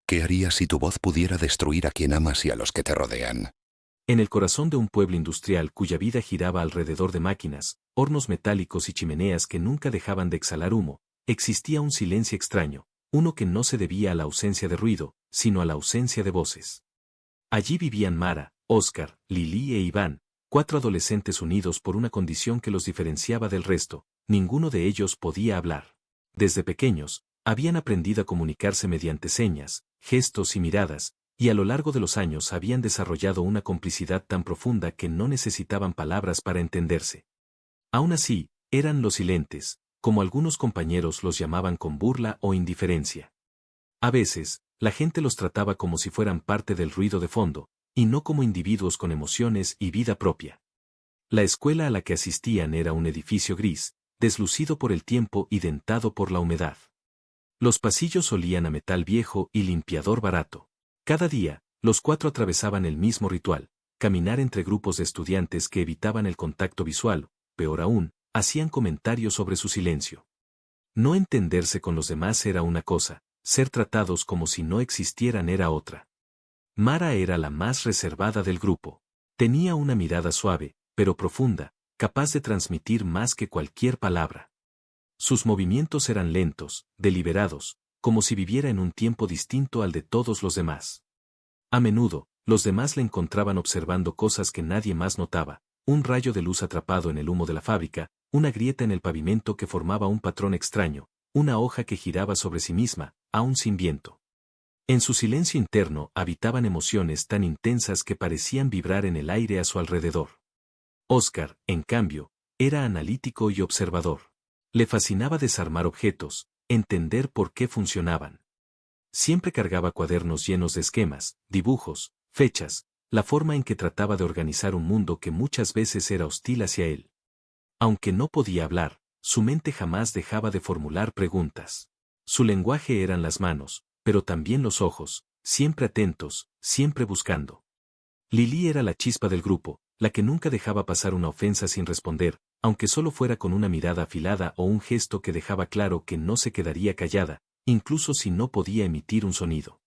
¿Qué harías si tu voz pudiera destruir a quien amas y a los que te rodean? En el corazón de un pueblo industrial cuya vida giraba alrededor de máquinas, hornos metálicos y chimeneas que nunca dejaban de exhalar humo, existía un silencio extraño, uno que no se debía a la ausencia de ruido, sino a la ausencia de voces. Allí vivían Mara, Oscar, Lili e Iván, 4 adolescentes unidos por una condición que los diferenciaba del resto: ninguno de ellos podía hablar. Desde pequeños, habían aprendido a comunicarse mediante señas, gestos y miradas, y a lo largo de los años habían desarrollado una complicidad tan profunda que no necesitaban palabras para entenderse. Aún así, eran los silentes, como algunos compañeros los llamaban con burla o indiferencia. A veces, la gente los trataba como si fueran parte del ruido de fondo, y no como individuos con emociones y vida propia. La escuela a la que asistían era un edificio gris, deslucido por el tiempo y dentado por la humedad. Los pasillos olían a metal viejo y limpiador barato. Cada día, los 4 atravesaban el mismo ritual: caminar entre grupos de estudiantes que evitaban el contacto visual, peor aún, hacían comentarios sobre su silencio. No entenderse con los demás era una cosa, ser tratados como si no existieran era otra. Mara era la más reservada del grupo. Tenía una mirada suave, pero profunda, capaz de transmitir más que cualquier palabra. Sus movimientos eran lentos, deliberados, como si viviera en un tiempo distinto al de todos los demás. A menudo, los demás le encontraban observando cosas que nadie más notaba: un rayo de luz atrapado en el humo de la fábrica, una grieta en el pavimento que formaba un patrón extraño, una hoja que giraba sobre sí misma, aún sin viento. En su silencio interno habitaban emociones tan intensas que parecían vibrar en el aire a su alrededor. Oscar, en cambio, era analítico y observador. Le fascinaba desarmar objetos, entender por qué funcionaban. Siempre cargaba cuadernos llenos de esquemas, dibujos, fechas, la forma en que trataba de organizar un mundo que muchas veces era hostil hacia él. Aunque no podía hablar, su mente jamás dejaba de formular preguntas. Su lenguaje eran las manos, pero también los ojos, siempre atentos, siempre buscando. Lili era la chispa del grupo, la que nunca dejaba pasar una ofensa sin responder, aunque solo fuera con una mirada afilada o un gesto que dejaba claro que no se quedaría callada, incluso si no podía emitir un sonido.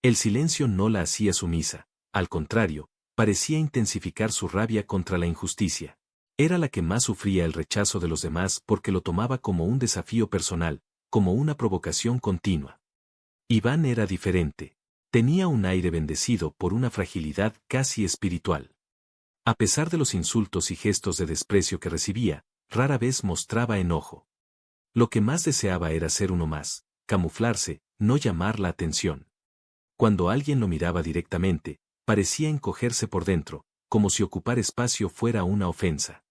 El silencio no la hacía sumisa, al contrario, parecía intensificar su rabia contra la injusticia. Era la que más sufría el rechazo de los demás porque lo tomaba como un desafío personal, como una provocación continua. Iván era diferente. Tenía un aire bendecido por una fragilidad casi espiritual. A pesar de los insultos y gestos de desprecio que recibía, rara vez mostraba enojo. Lo que más deseaba era ser uno más, camuflarse, no llamar la atención. Cuando alguien lo miraba directamente, parecía encogerse por dentro, como si ocupar espacio fuera una ofensa.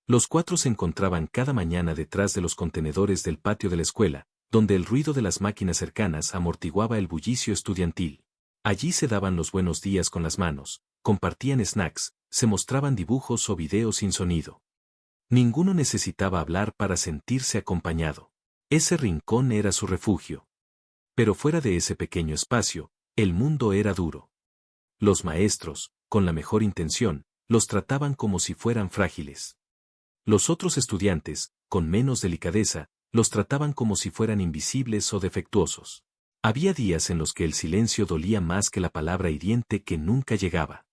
Los 4 se encontraban cada mañana detrás de los contenedores del patio de la escuela, donde el ruido de las máquinas cercanas amortiguaba el bullicio estudiantil. Allí se daban los buenos días con las manos, compartían snacks, se mostraban dibujos o videos sin sonido. Ninguno necesitaba hablar para sentirse acompañado. Ese rincón era su refugio. Pero fuera de ese pequeño espacio, el mundo era duro. Los maestros, con la mejor intención, los trataban como si fueran frágiles. Los otros estudiantes, con menos delicadeza, los trataban como si fueran invisibles o defectuosos. Había días en los que el silencio dolía más que la palabra hiriente que nunca llegaba.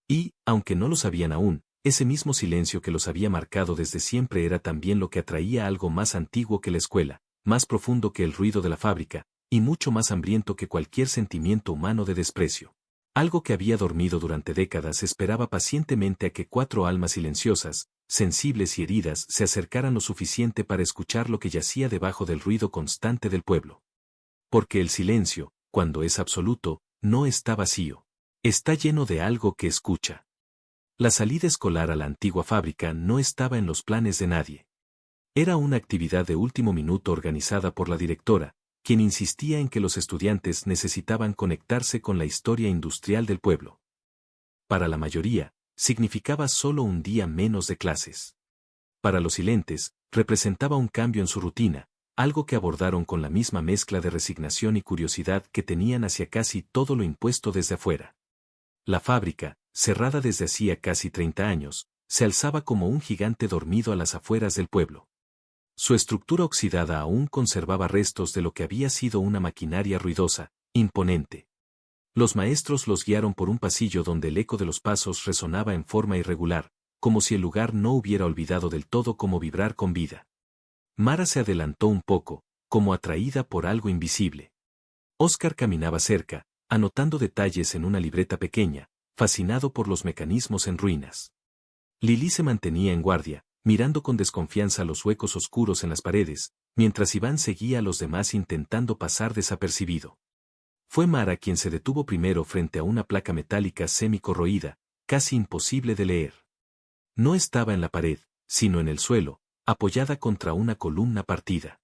Y, aunque no lo sabían aún, ese mismo silencio que los había marcado desde siempre era también lo que atraía algo más antiguo que la escuela, más profundo que el ruido de la fábrica, y mucho más hambriento que cualquier sentimiento humano de desprecio. Algo que había dormido durante décadas esperaba pacientemente a que 4 almas silenciosas, sensibles y heridas se acercaran lo suficiente para escuchar lo que yacía debajo del ruido constante del pueblo. Porque el silencio, cuando es absoluto, no está vacío. Está lleno de algo que escucha. La salida escolar a la antigua fábrica no estaba en los planes de nadie. Era una actividad de último minuto organizada por la directora, quien insistía en que los estudiantes necesitaban conectarse con la historia industrial del pueblo. Para la mayoría, significaba solo un día menos de clases. Para los silentes, representaba un cambio en su rutina, algo que abordaron con la misma mezcla de resignación y curiosidad que tenían hacia casi todo lo impuesto desde afuera. La fábrica, cerrada desde hacía casi 30 años, se alzaba como un gigante dormido a las afueras del pueblo. Su estructura oxidada aún conservaba restos de lo que había sido una maquinaria ruidosa, imponente. Los maestros los guiaron por un pasillo donde el eco de los pasos resonaba en forma irregular, como si el lugar no hubiera olvidado del todo cómo vibrar con vida. Mara se adelantó un poco, como atraída por algo invisible. Oscar caminaba cerca, anotando detalles en una libreta pequeña, fascinado por los mecanismos en ruinas. Lily se mantenía en guardia, mirando con desconfianza los huecos oscuros en las paredes, mientras Iván seguía a los demás intentando pasar desapercibido. Fue Mara quien se detuvo primero frente a una placa metálica semi-corroída, casi imposible de leer. No estaba en la pared, sino en el suelo, apoyada contra una columna partida.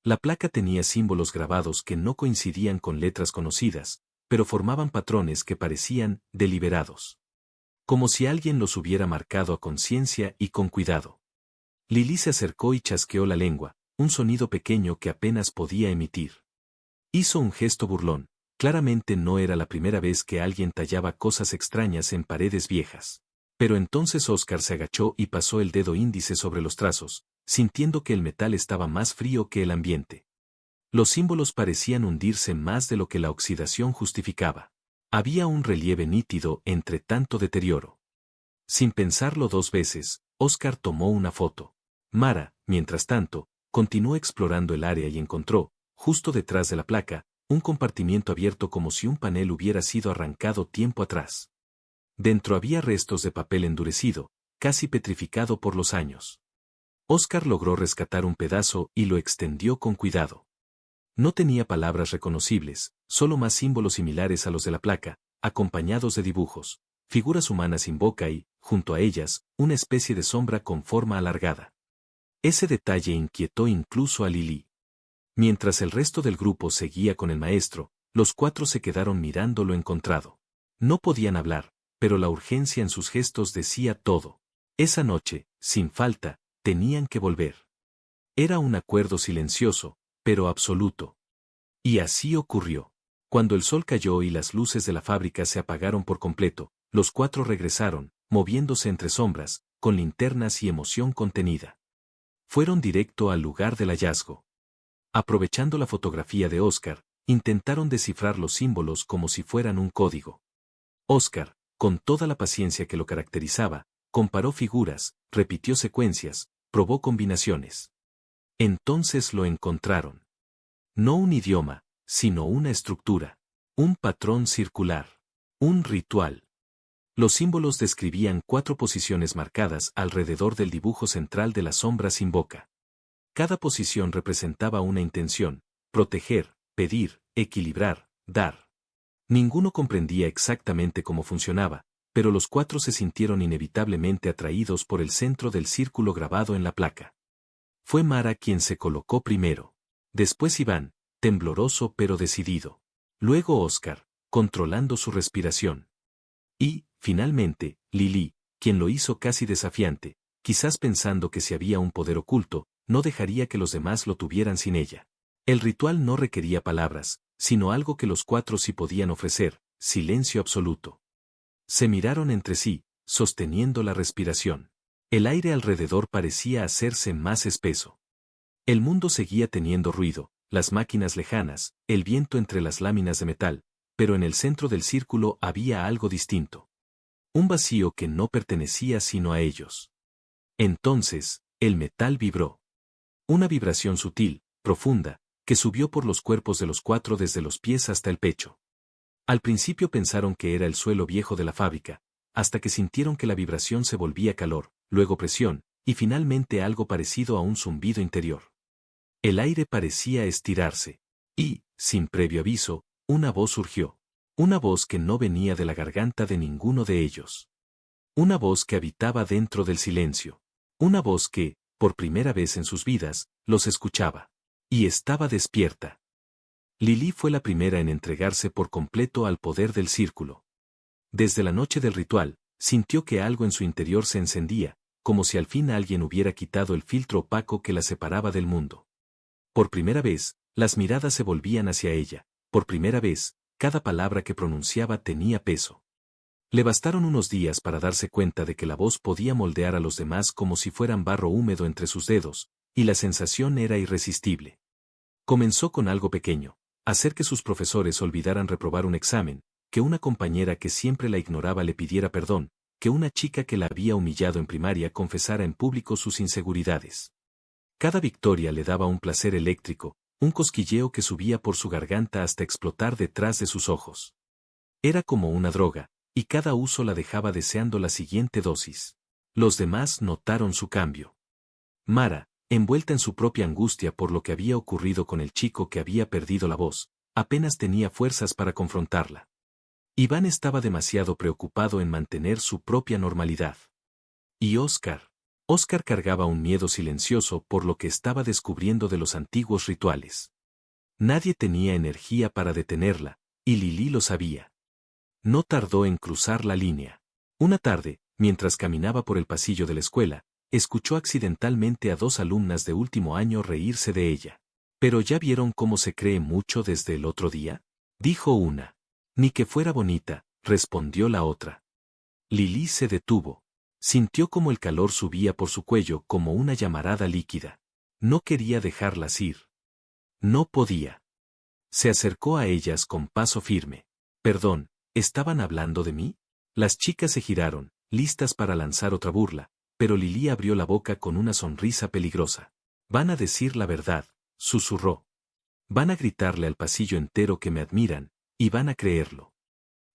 La placa tenía símbolos grabados que no coincidían con letras conocidas, pero formaban patrones que parecían deliberados. Como si alguien los hubiera marcado a conciencia y con cuidado. Lily se acercó y chasqueó la lengua, un sonido pequeño que apenas podía emitir. Hizo un gesto burlón. Claramente no era la primera vez que alguien tallaba cosas extrañas en paredes viejas. Pero entonces Oscar se agachó y pasó el dedo índice sobre los trazos, sintiendo que el metal estaba más frío que el ambiente. Los símbolos parecían hundirse más de lo que la oxidación justificaba. Había un relieve nítido entre tanto deterioro. Sin pensarlo dos veces, Oscar tomó una foto. Mara, mientras tanto, continuó explorando el área y encontró, justo detrás de la placa, un compartimiento abierto como si un panel hubiera sido arrancado tiempo atrás. Dentro había restos de papel endurecido, casi petrificado por los años. Oscar logró rescatar un pedazo y lo extendió con cuidado. No tenía palabras reconocibles, solo más símbolos similares a los de la placa, acompañados de dibujos, figuras humanas sin boca y, junto a ellas, una especie de sombra con forma alargada. Ese detalle inquietó incluso a Lily. Mientras el resto del grupo seguía con el maestro, los cuatro se quedaron mirando lo encontrado. No podían hablar, pero la urgencia en sus gestos decía todo. Esa noche, sin falta, tenían que volver. Era un acuerdo silencioso, pero absoluto. Y así ocurrió. Cuando el sol cayó y las luces de la fábrica se apagaron por completo, los cuatro regresaron, moviéndose entre sombras, con linternas y emoción contenida. Fueron directo al lugar del hallazgo. Aprovechando la fotografía de Oscar, intentaron descifrar los símbolos como si fueran un código. Oscar, con toda la paciencia que lo caracterizaba, comparó figuras, repitió secuencias, probó combinaciones. Entonces lo encontraron. No un idioma, sino una estructura. Un patrón circular. Un ritual. Los símbolos describían 4 posiciones marcadas alrededor del dibujo central de la sombra sin boca. Cada posición representaba una intención: proteger, pedir, equilibrar, dar. Ninguno comprendía exactamente cómo funcionaba, pero los 4 se sintieron inevitablemente atraídos por el centro del círculo grabado en la placa. Fue Mara quien se colocó primero. Después Iván, tembloroso pero decidido. Luego Oscar, controlando su respiración. Y, finalmente, Lily, quien lo hizo casi desafiante, quizás pensando que si había un poder oculto, no dejaría que los demás lo tuvieran sin ella. El ritual no requería palabras, sino algo que los 4 sí podían ofrecer: silencio absoluto. Se miraron entre sí, sosteniendo la respiración. El aire alrededor parecía hacerse más espeso. El mundo seguía teniendo ruido, las máquinas lejanas, el viento entre las láminas de metal, pero en el centro del círculo había algo distinto. Un vacío que no pertenecía sino a ellos. Entonces, el metal vibró. Una vibración sutil, profunda, que subió por los cuerpos de los 4 desde los pies hasta el pecho. Al principio pensaron que era el suelo viejo de la fábrica, hasta que sintieron que la vibración se volvía calor, luego presión, y finalmente algo parecido a un zumbido interior. El aire parecía estirarse. Y, sin previo aviso, una voz surgió. Una voz que no venía de la garganta de ninguno de ellos. Una voz que habitaba dentro del silencio. Una voz que, por primera vez en sus vidas, los escuchaba. Y estaba despierta. Lily fue la primera en entregarse por completo al poder del círculo. Desde la noche del ritual, sintió que algo en su interior se encendía, como si al fin alguien hubiera quitado el filtro opaco que la separaba del mundo. Por primera vez, las miradas se volvían hacia ella. Por primera vez, cada palabra que pronunciaba tenía peso. Le bastaron unos días para darse cuenta de que la voz podía moldear a los demás como si fueran barro húmedo entre sus dedos, y la sensación era irresistible. Comenzó con algo pequeño, hacer que sus profesores olvidaran reprobar un examen, que una compañera que siempre la ignoraba le pidiera perdón, que una chica que la había humillado en primaria confesara en público sus inseguridades. Cada victoria le daba un placer eléctrico, un cosquilleo que subía por su garganta hasta explotar detrás de sus ojos. Era como una droga, y cada uso la dejaba deseando la siguiente dosis. Los demás notaron su cambio. Mara, envuelta en su propia angustia por lo que había ocurrido con el chico que había perdido la voz, apenas tenía fuerzas para confrontarla. Iván estaba demasiado preocupado en mantener su propia normalidad. Y Oscar cargaba un miedo silencioso por lo que estaba descubriendo de los antiguos rituales. Nadie tenía energía para detenerla, y Lili lo sabía. No tardó en cruzar la línea. Una tarde, mientras caminaba por el pasillo de la escuela, escuchó accidentalmente a 2 alumnas de último año reírse de ella. ¿Pero ya vieron cómo se cree mucho desde el otro día?, dijo una. Ni que fuera bonita, respondió la otra. Lili se detuvo. Sintió como el calor subía por su cuello como una llamarada líquida. No quería dejarlas ir. No podía. Se acercó a ellas con paso firme. Perdón, ¿estaban hablando de mí? Las chicas se giraron, listas para lanzar otra burla, pero Lili abrió la boca con una sonrisa peligrosa. Van a decir la verdad, susurró. Van a gritarle al pasillo entero que me admiran, y van a creerlo.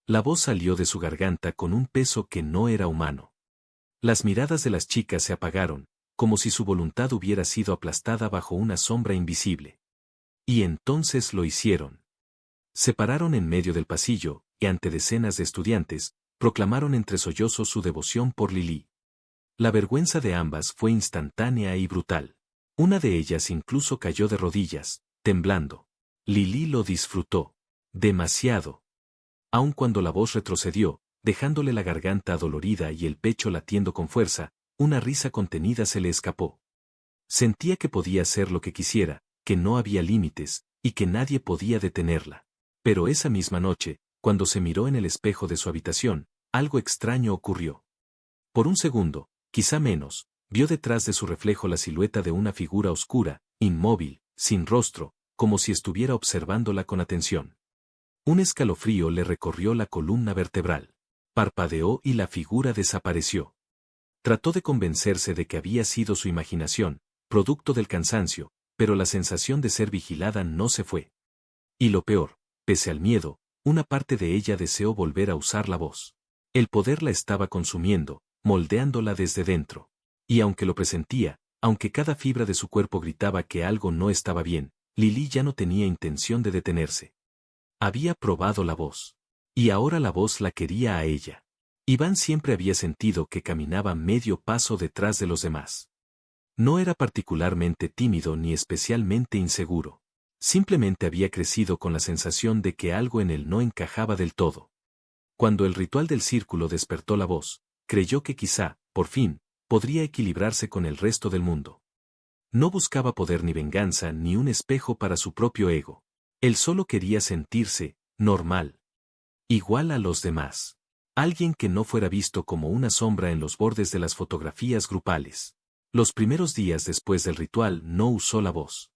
La voz salió de su garganta con un peso que no era humano. Las miradas de las chicas se apagaron, como si su voluntad hubiera sido aplastada bajo una sombra invisible. Y entonces lo hicieron. Se pararon en medio del pasillo, y ante decenas de estudiantes, proclamaron entre sollozos su devoción por Lili. La vergüenza de ambas fue instantánea y brutal. Una de ellas incluso cayó de rodillas, temblando. Lili lo disfrutó. Demasiado. Aun cuando la voz retrocedió, dejándole la garganta adolorida y el pecho latiendo con fuerza, una risa contenida se le escapó. Sentía que podía hacer lo que quisiera, que no había límites, y que nadie podía detenerla. Pero esa misma noche, cuando se miró en el espejo de su habitación, algo extraño ocurrió. Por un segundo, quizá menos, vio detrás de su reflejo la silueta de una figura oscura, inmóvil, sin rostro, como si estuviera observándola con atención. Un escalofrío le recorrió la columna vertebral. Parpadeó y la figura desapareció. Trató de convencerse de que había sido su imaginación, producto del cansancio, pero la sensación de ser vigilada no se fue. Y lo peor, pese al miedo, una parte de ella deseó volver a usar la voz. El poder la estaba consumiendo, moldeándola desde dentro. Y aunque lo presentía, aunque cada fibra de su cuerpo gritaba que algo no estaba bien, Lili ya no tenía intención de detenerse. Había probado la voz. Y ahora la voz la quería a ella. Iván siempre había sentido que caminaba medio paso detrás de los demás. No era particularmente tímido ni especialmente inseguro. Simplemente había crecido con la sensación de que algo en él no encajaba del todo. Cuando el ritual del círculo despertó la voz, creyó que quizá, por fin, podría equilibrarse con el resto del mundo. No buscaba poder ni venganza ni un espejo para su propio ego. Él solo quería sentirse normal. Igual a los demás. Alguien que no fuera visto como una sombra en los bordes de las fotografías grupales. Los primeros días después del ritual no usó la voz.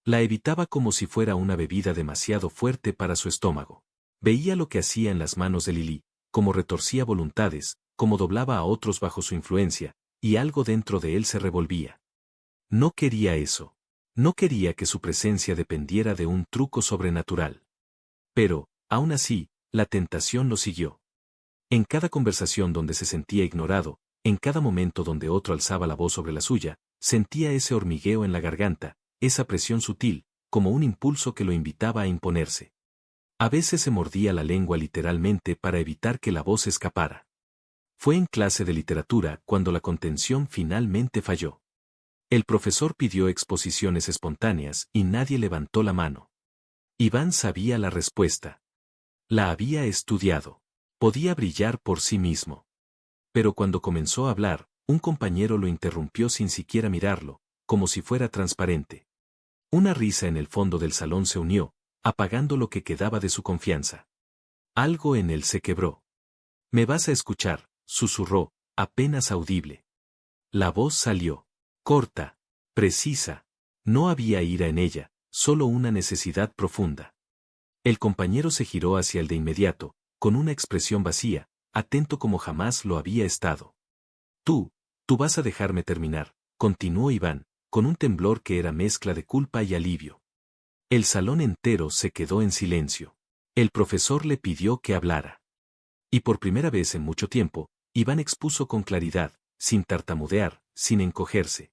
La evitaba como si fuera una bebida demasiado fuerte para su estómago. Veía lo que hacía en las manos de Lili, cómo retorcía voluntades, cómo doblaba a otros bajo su influencia, y algo dentro de él se revolvía. No quería eso. No quería que su presencia dependiera de un truco sobrenatural. Pero, aún así, la tentación lo siguió. En cada conversación donde se sentía ignorado, en cada momento donde otro alzaba la voz sobre la suya, sentía ese hormigueo en la garganta, esa presión sutil, como un impulso que lo invitaba a imponerse. A veces se mordía la lengua literalmente para evitar que la voz escapara. Fue en clase de literatura cuando la contención finalmente falló. El profesor pidió exposiciones espontáneas y nadie levantó la mano. Iván sabía la respuesta. La había estudiado. Podía brillar por sí mismo. Pero cuando comenzó a hablar, un compañero lo interrumpió sin siquiera mirarlo, como si fuera transparente. Una risa en el fondo del salón se unió, apagando lo que quedaba de su confianza. Algo en él se quebró. «Me vas a escuchar», susurró, apenas audible. La voz salió. Corta. Precisa. No había ira en ella, solo una necesidad profunda. El compañero se giró hacia él de inmediato, con una expresión vacía, atento como jamás lo había estado. Tú vas a dejarme terminar, continuó Iván, con un temblor que era mezcla de culpa y alivio. El salón entero se quedó en silencio. El profesor le pidió que hablara. Y por primera vez en mucho tiempo, Iván expuso con claridad, sin tartamudear, sin encogerse.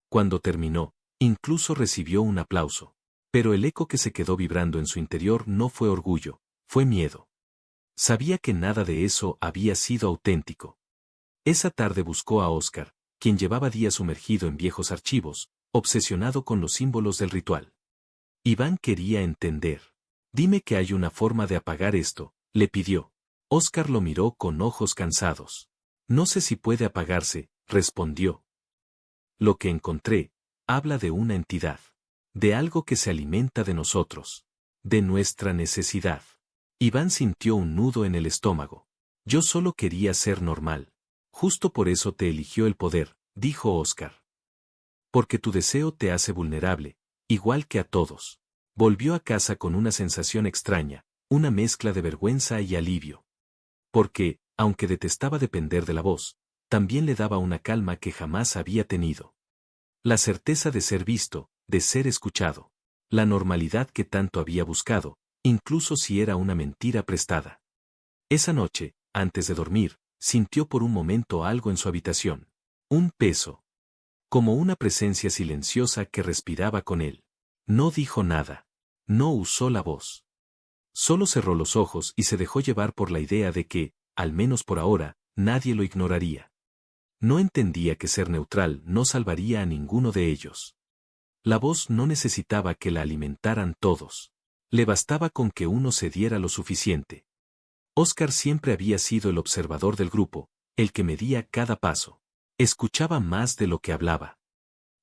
Cuando terminó, incluso recibió un aplauso. Pero el eco que se quedó vibrando en su interior no fue orgullo, fue miedo. Sabía que nada de eso había sido auténtico. Esa tarde buscó a Oscar, quien llevaba días sumergido en viejos archivos, obsesionado con los símbolos del ritual. Iván quería entender. Dime que hay una forma de apagar esto, le pidió. Oscar lo miró con ojos cansados. No sé si puede apagarse, respondió. Lo que encontré, habla de una entidad. De algo que se alimenta de nosotros. De nuestra necesidad. Iván sintió un nudo en el estómago. Yo solo quería ser normal. Justo por eso te eligió el poder, dijo Oscar. Porque tu deseo te hace vulnerable, igual que a todos. Volvió a casa con una sensación extraña, una mezcla de vergüenza y alivio. Porque, aunque detestaba depender de la voz, también le daba una calma que jamás había tenido. La certeza de ser visto, de ser escuchado. La normalidad que tanto había buscado, incluso si era una mentira prestada. Esa noche, antes de dormir, sintió por un momento algo en su habitación. Un peso. Como una presencia silenciosa que respiraba con él. No dijo nada. No usó la voz. Solo cerró los ojos y se dejó llevar por la idea de que, al menos por ahora, nadie lo ignoraría. No entendía que ser neutral no salvaría a ninguno de ellos. La voz no necesitaba que la alimentaran todos. Le bastaba con que uno se diera lo suficiente. Oscar siempre había sido el observador del grupo, el que medía cada paso. Escuchaba más de lo que hablaba.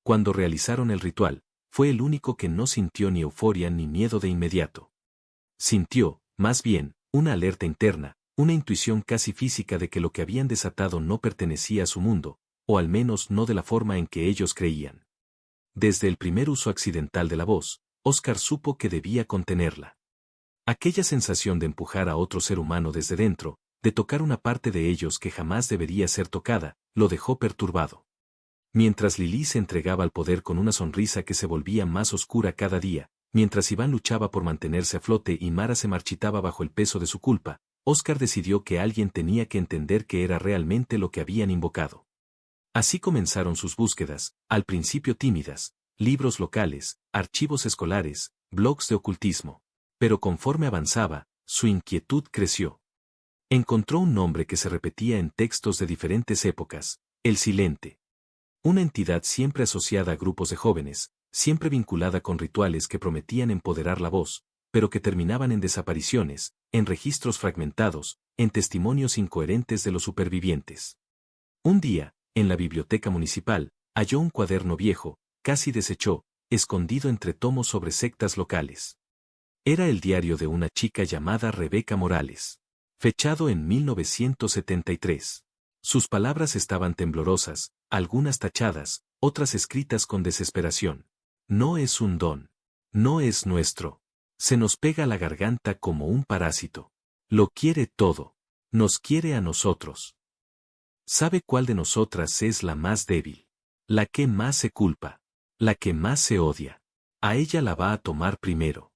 Cuando realizaron el ritual, fue el único que no sintió ni euforia ni miedo de inmediato. Sintió, más bien, una alerta interna, una intuición casi física de que lo que habían desatado no pertenecía a su mundo, o al menos no de la forma en que ellos creían. Desde el primer uso accidental de la voz, Oscar supo que debía contenerla. Aquella sensación de empujar a otro ser humano desde dentro, de tocar una parte de ellos que jamás debería ser tocada, lo dejó perturbado. Mientras Lili se entregaba al poder con una sonrisa que se volvía más oscura cada día, mientras Iván luchaba por mantenerse a flote y Mara se marchitaba bajo el peso de su culpa, Oscar decidió que alguien tenía que entender qué era realmente lo que habían invocado. Así comenzaron sus búsquedas, al principio tímidas, libros locales, archivos escolares, blogs de ocultismo. Pero conforme avanzaba, su inquietud creció. Encontró un nombre que se repetía en textos de diferentes épocas, el Silente. Una entidad siempre asociada a grupos de jóvenes, siempre vinculada con rituales que prometían empoderar la voz, pero que terminaban en desapariciones, en registros fragmentados, en testimonios incoherentes de los supervivientes. Un día, en la biblioteca municipal, halló un cuaderno viejo, casi deshecho, escondido entre tomos sobre sectas locales. Era el diario de una chica llamada Rebeca Morales. Fechado en 1973. Sus palabras estaban temblorosas, algunas tachadas, otras escritas con desesperación. No es un don. No es nuestro. Se nos pega a la garganta como un parásito. Lo quiere todo. Nos quiere a nosotros. ¿Sabe cuál de nosotras es la más débil? La que más se culpa. La que más se odia. A ella la va a tomar primero.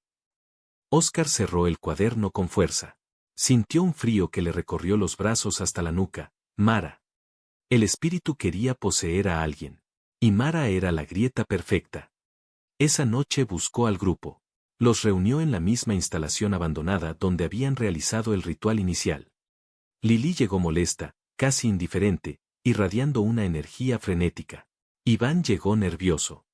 Oscar cerró el cuaderno con fuerza. Sintió un frío que le recorrió los brazos hasta la nuca. Mara. El espíritu quería poseer a alguien. Y Mara era la grieta perfecta. Esa noche buscó al grupo. Los reunió en la misma instalación abandonada donde habían realizado el ritual inicial. Lili llegó molesta, casi indiferente, irradiando una energía frenética. Iván llegó nervioso.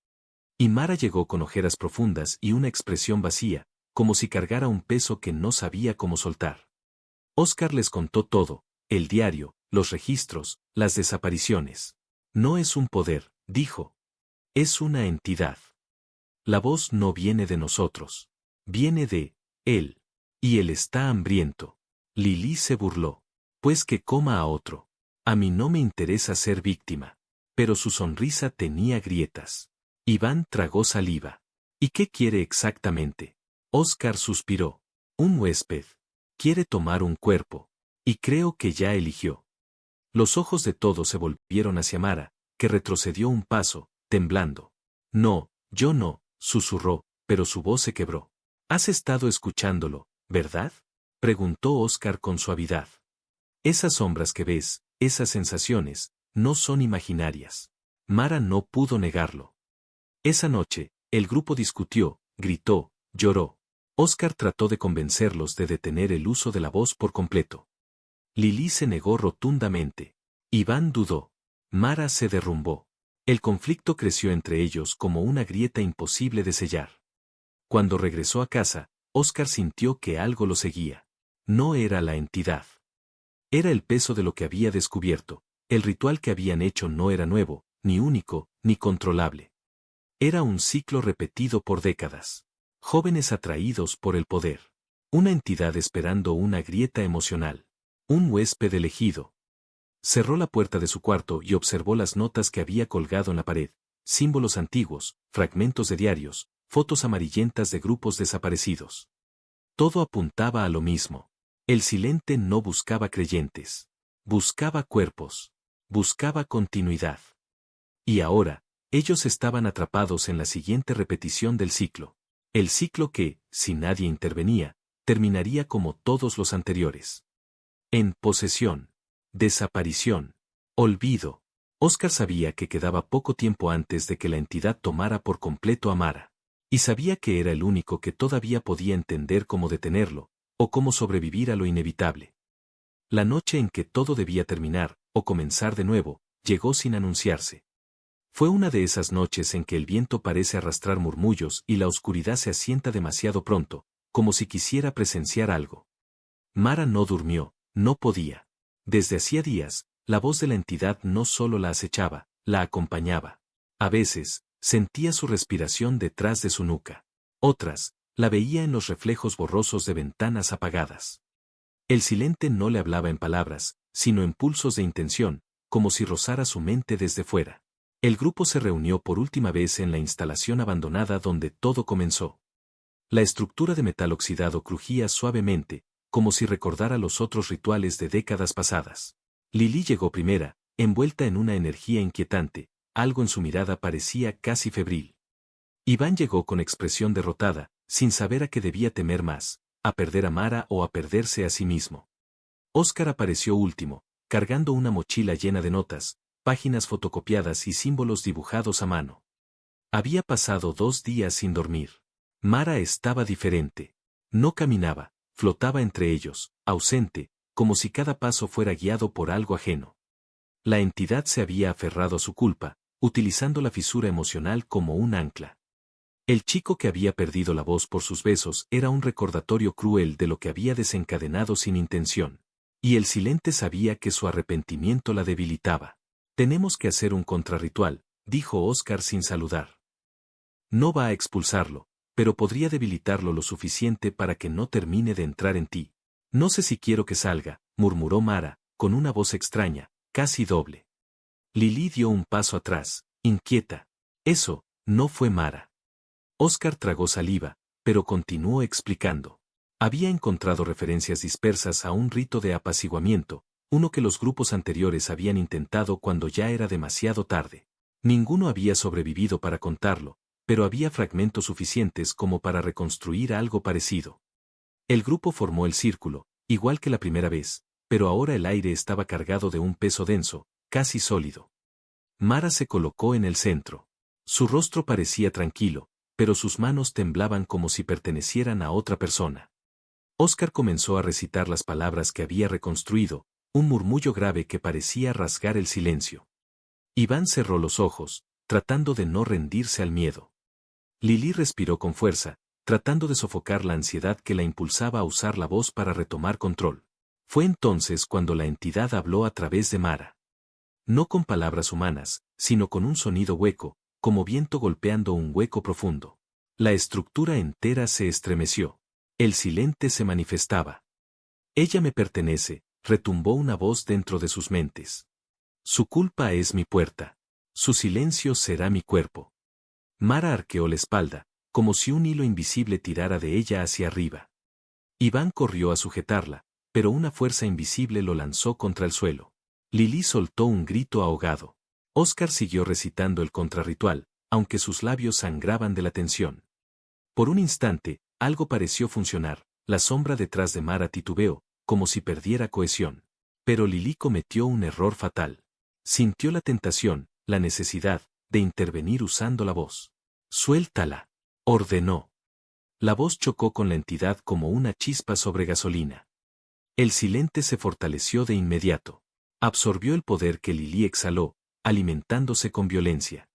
Y Mara llegó con ojeras profundas y una expresión vacía, como si cargara un peso que no sabía cómo soltar. Oscar les contó todo, el diario, los registros, las desapariciones. No es un poder, dijo. Es una entidad. La voz no viene de nosotros. Viene de él. Y él está hambriento. Lili se burló. Pues que coma a otro. A mí no me interesa ser víctima. Pero su sonrisa tenía grietas. Iván tragó saliva. ¿Y qué quiere exactamente? Oscar suspiró. Un huésped. Quiere tomar un cuerpo. Y creo que ya eligió. Los ojos de todos se volvieron hacia Mara, que retrocedió un paso, temblando. No, yo no, susurró, pero su voz se quebró. ¿Has estado escuchándolo, verdad? Preguntó Oscar con suavidad. Esas sombras que ves, esas sensaciones, no son imaginarias. Mara no pudo negarlo. Esa noche, el grupo discutió, gritó, lloró. Oscar trató de convencerlos de detener el uso de la voz por completo. Lili se negó rotundamente. Iván dudó. Mara se derrumbó. El conflicto creció entre ellos como una grieta imposible de sellar. Cuando regresó a casa, Oscar sintió que algo lo seguía. No era la entidad. Era el peso de lo que había descubierto. El ritual que habían hecho no era nuevo, ni único, ni controlable. Era un ciclo repetido por décadas. Jóvenes atraídos por el poder. Una entidad esperando una grieta emocional. Un huésped elegido. Cerró la puerta de su cuarto y observó las notas que había colgado en la pared, símbolos antiguos, fragmentos de diarios, fotos amarillentas de grupos desaparecidos. Todo apuntaba a lo mismo. El silente no buscaba creyentes. Buscaba cuerpos. Buscaba continuidad. Y ahora, ellos estaban atrapados en la siguiente repetición del ciclo. El ciclo que, si nadie intervenía, terminaría como todos los anteriores. En posesión. Desaparición. Olvido. Oscar sabía que quedaba poco tiempo antes de que la entidad tomara por completo a Mara. Y sabía que era el único que todavía podía entender cómo detenerlo, o cómo sobrevivir a lo inevitable. La noche en que todo debía terminar, o comenzar de nuevo, llegó sin anunciarse. Fue una de esas noches en que el viento parece arrastrar murmullos y la oscuridad se asienta demasiado pronto, como si quisiera presenciar algo. Mara no durmió, no podía. Desde hacía días, la voz de la entidad no solo la acechaba, la acompañaba. A veces, sentía su respiración detrás de su nuca. Otras, la veía en los reflejos borrosos de ventanas apagadas. El silente no le hablaba en palabras, sino en pulsos de intención, como si rozara su mente desde fuera. El grupo se reunió por última vez en la instalación abandonada donde todo comenzó. La estructura de metal oxidado crujía suavemente, como si recordara los otros rituales de décadas pasadas. Lili llegó primera, envuelta en una energía inquietante, algo en su mirada parecía casi febril. Iván llegó con expresión derrotada, sin saber a qué debía temer más, a perder a Mara o a perderse a sí mismo. Oscar apareció último, cargando una mochila llena de notas, páginas fotocopiadas y símbolos dibujados a mano. Había pasado 2 días sin dormir. Mara estaba diferente. No caminaba, flotaba entre ellos, ausente, como si cada paso fuera guiado por algo ajeno. La entidad se había aferrado a su culpa, utilizando la fisura emocional como un ancla. El chico que había perdido la voz por sus besos era un recordatorio cruel de lo que había desencadenado sin intención. Y el silente sabía que su arrepentimiento la debilitaba. Tenemos que hacer un contrarritual, dijo Oscar sin saludar. No va a expulsarlo, pero podría debilitarlo lo suficiente para que no termine de entrar en ti. No sé si quiero que salga, murmuró Mara, con una voz extraña, casi doble. Lili dio un paso atrás, inquieta. Eso, no fue Mara. Oscar tragó saliva, pero continuó explicando. Había encontrado referencias dispersas a un rito de apaciguamiento, uno que los grupos anteriores habían intentado cuando ya era demasiado tarde. Ninguno había sobrevivido para contarlo, pero había fragmentos suficientes como para reconstruir algo parecido. El grupo formó el círculo, igual que la primera vez, pero ahora el aire estaba cargado de un peso denso, casi sólido. Mara se colocó en el centro. Su rostro parecía tranquilo, pero sus manos temblaban como si pertenecieran a otra persona. Oscar comenzó a recitar las palabras que había reconstruido, un murmullo grave que parecía rasgar el silencio. Iván cerró los ojos, tratando de no rendirse al miedo. Lili respiró con fuerza, tratando de sofocar la ansiedad que la impulsaba a usar la voz para retomar control. Fue entonces cuando la entidad habló a través de Mara. No con palabras humanas, sino con un sonido hueco, como viento golpeando un hueco profundo. La estructura entera se estremeció. El silente se manifestaba. Ella me pertenece, retumbó una voz dentro de sus mentes. Su culpa es mi puerta. Su silencio será mi cuerpo. Mara arqueó la espalda, como si un hilo invisible tirara de ella hacia arriba. Iván corrió a sujetarla, pero una fuerza invisible lo lanzó contra el suelo. Lili soltó un grito ahogado. Oscar siguió recitando el contrarritual, aunque sus labios sangraban de la tensión. Por un instante, algo pareció funcionar, la sombra detrás de Mara titubeó, como si perdiera cohesión. Pero Lili cometió un error fatal. Sintió la tentación, la necesidad, de intervenir usando la voz. «Suéltala», ordenó. La voz chocó con la entidad como una chispa sobre gasolina. El silente se fortaleció de inmediato. Absorbió el poder que Lili exhaló, alimentándose con violencia.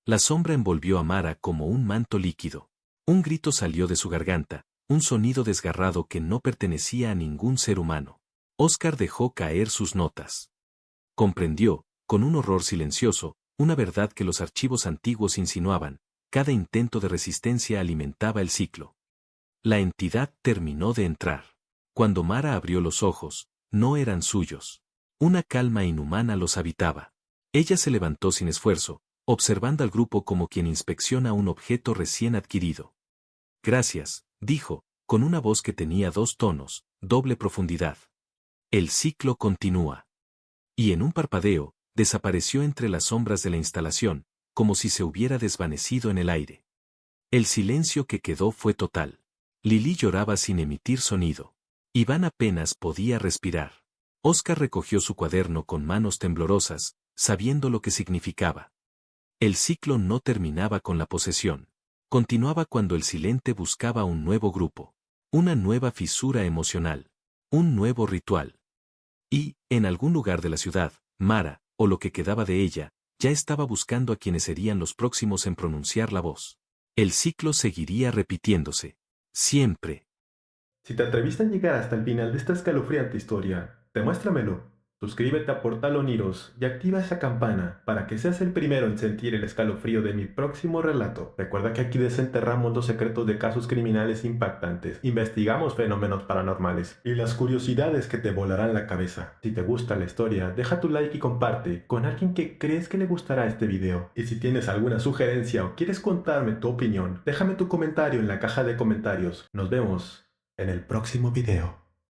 La sombra envolvió a Mara como un manto líquido. Un grito salió de su garganta, un sonido desgarrado que no pertenecía a ningún ser humano. Oscar dejó caer sus notas. Comprendió, con un horror silencioso, una verdad que los archivos antiguos insinuaban: cada intento de resistencia alimentaba el ciclo. La entidad terminó de entrar. Cuando Mara abrió los ojos, no eran suyos. Una calma inhumana los habitaba. Ella se levantó sin esfuerzo, observando al grupo como quien inspecciona un objeto recién adquirido. «Gracias», dijo, con una voz que tenía dos tonos, doble profundidad. El ciclo continúa. Y en un parpadeo, desapareció entre las sombras de la instalación, como si se hubiera desvanecido en el aire. El silencio que quedó fue total. Lili lloraba sin emitir sonido. Iván apenas podía respirar. Oscar recogió su cuaderno con manos temblorosas, sabiendo lo que significaba. El ciclo no terminaba con la posesión. Continuaba cuando el silente buscaba un nuevo grupo, una nueva fisura emocional, un nuevo ritual. Y, en algún lugar de la ciudad, Mara, o lo que quedaba de ella, ya estaba buscando a quienes serían los próximos en pronunciar la voz. El ciclo seguiría repitiéndose. Siempre. Si te atreviste a llegar hasta el final de esta escalofriante historia, demuéstramelo. Suscríbete a Portal Oniros y activa esa campana para que seas el primero en sentir el escalofrío de mi próximo relato. Recuerda que aquí desenterramos los secretos de casos criminales impactantes, investigamos fenómenos paranormales y las curiosidades que te volarán la cabeza. Si te gusta la historia, deja tu like y comparte con alguien que crees que le gustará este video. Y si tienes alguna sugerencia o quieres contarme tu opinión, déjame tu comentario en la caja de comentarios. Nos vemos en el próximo video.